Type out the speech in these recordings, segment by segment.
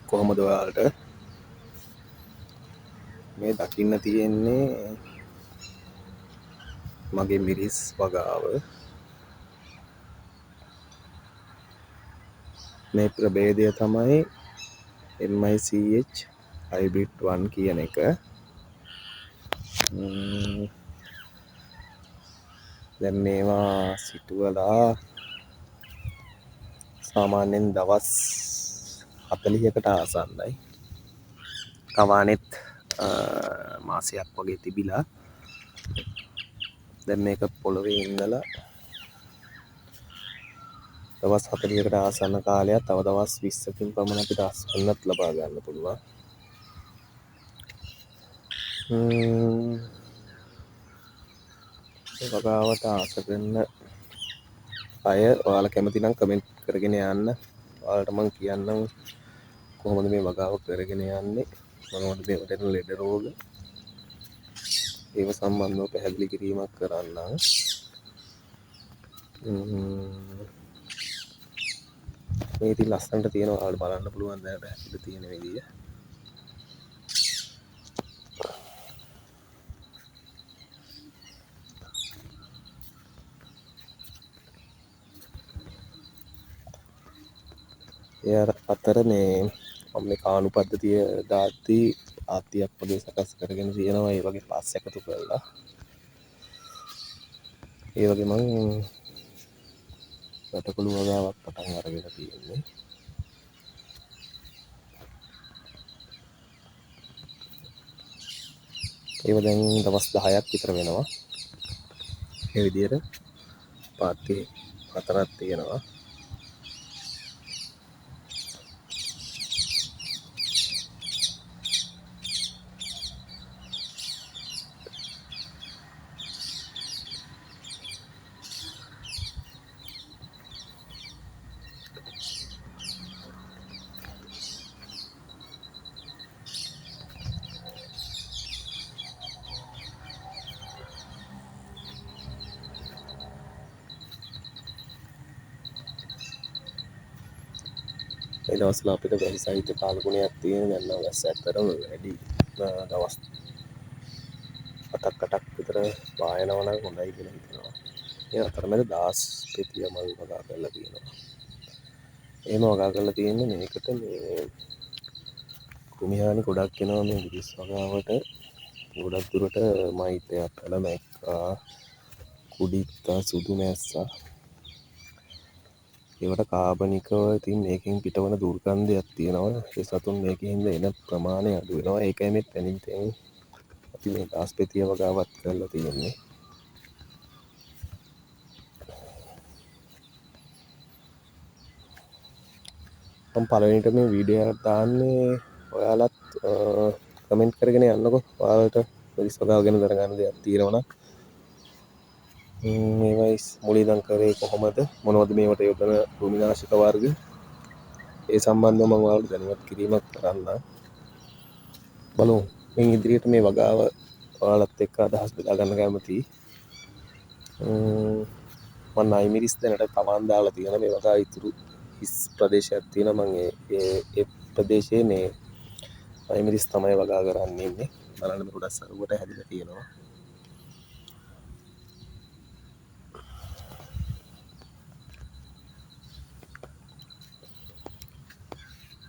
කොහොමද ඔයාලට මේ දකින්න තියෙන්නේ මගේ මිරිස් වගාව. මේ ප්‍රභේදය තමයි MICH hybrid 1 කියන එක. දැන් මේවා සිටුවලා සාමාන්‍යයෙන් දවස් 40කට ආසන්නයි. කවානෙත් මාසයක් වගේ තිබිලා දැන් මේක පොළොවේ ඉඳලා දවස් 40කට ආසන්න කාලයක් තව දවස් 20කින් පමණ අපිට අස්වැන්නත් ලබා ගන්න පුළුවන්. මේ වගාවට ආස කරන අය ඔයාලා කැමති නම් කමෙන්ට් කරගෙන යන්න. ඔයාලට මම කියන්නම් කොහොමද මේ වගාව කරගෙන යන්නේ, මොනවද මේවට එන ලෙඩ රෝග, ඒව සම්බන්ධව පැහැදිලි කිරීමක් කරන්නම්. මේ ඉතින් ලස්සනට තියෙනවා, ඔයාලට බලන්න පුළුවන් දැන් පැහැදිලි තියෙන විදිය. ඒ අතර මේ මම මේ කාණු පද්ධතිය දාද්දී ආත්තියක් වගේ සකස් කරගෙන තියෙනවා. ඒ වගේ පස් එකතු කරලා ඒ වගේ මං වැටකුළු වගාවක් පටන් අරගෙන තියෙන්නේ. ඒව දැන් දවස් 10ක් විතර වෙනවා. මේ විදිහට පාත්ති 4ක් තියෙනවා. මේ දවස්වල අපිට වැලි සහිත කාලගුණයක් තියෙන. දැන් නම් වැස්ස ඇත්තටම වැඩි. දවස් 7ක් 8ක් විතර පායනවා නම් හොඳයි කියලා හිතෙනවා. ඒ අතරමැද දාස් පෙතිය මල් වගා කරලා තියෙනවා. එහෙම වගා කරලා තියෙන්නේ මේකට මේ කෘමිහානි ගොඩක් එනවා මේ මිරිස් වගාවට. ගොඩක් දුරට මයිටයක් කළ මැක්කා, කුඩිත්තා, සුදු මැස්සා, ඒවට කාබනිකව ඉතින් මේකෙන් පිටවන දුර්ගන්ධයක් තියෙනවා. ඒ සතුන් මේකෙන් එන ප්‍රමාණය අඩු වෙනවා. ඒකයි මේ තනින් තනින් අපි මේ දාස්පෙතිය වගාවත් කරලා තියෙන්නේ. මම පළවෙනිට මේ වීඩියෝ එකක් දාන්නේ, ඔයාලත් කමෙන්ට් කරගෙන යන්නකෝ. ඔයාලට මිරිස් වගාව ගැන දැනගන්න දෙයක් තියෙනවා නම් මේවයි මුලින් ඉඳන් කරේ කොහොමද, මොනවද මේවට යොදන කෘමිනාශක වර්ග, ඒ සම්බන්ධව මම ඔයාලට දැනුවත් කිරීමක් කරන්න. බලමු මින් ඉදිරියට මේ වගාව ඔයාලත් එක්ක අදහස් බෙදා ගන්න කැමතියි. මම නයි මිරිස් දැනට තවන් දාලා තියෙන මේ වගාව ඉතුරු හිස් ප්‍රදේශයක් තියෙනවා. මම ඒ ප්‍රදේශයේ මේ නයි මිරිස් තමයි වගා කරන්න ඉන්නේ. බලන්න මේ ගොඩක් සරුවට හැදිලා තියෙනවා.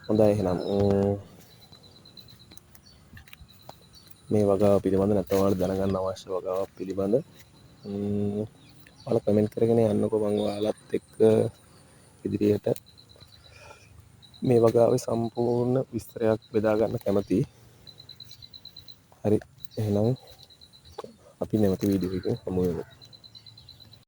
හොඳයි එහෙනම් මේ වගාව පිළිබඳ නැත්නම් ඔයාලා දැනගන්න අවශ්‍ය වගාවක් පිළිබඳ ඔයාලා කමෙන්ට් කරගෙන යන්නකෝ. මම ඔයාලත් එක්ක ඉදිරියට මේ වගාවේ සම්පූර්ණ විස්තරයක් බෙදා ගන්න කැමතියි. හරි එහෙනම් අපි නැවත වීඩියෝ එකකින් හමු වෙමු.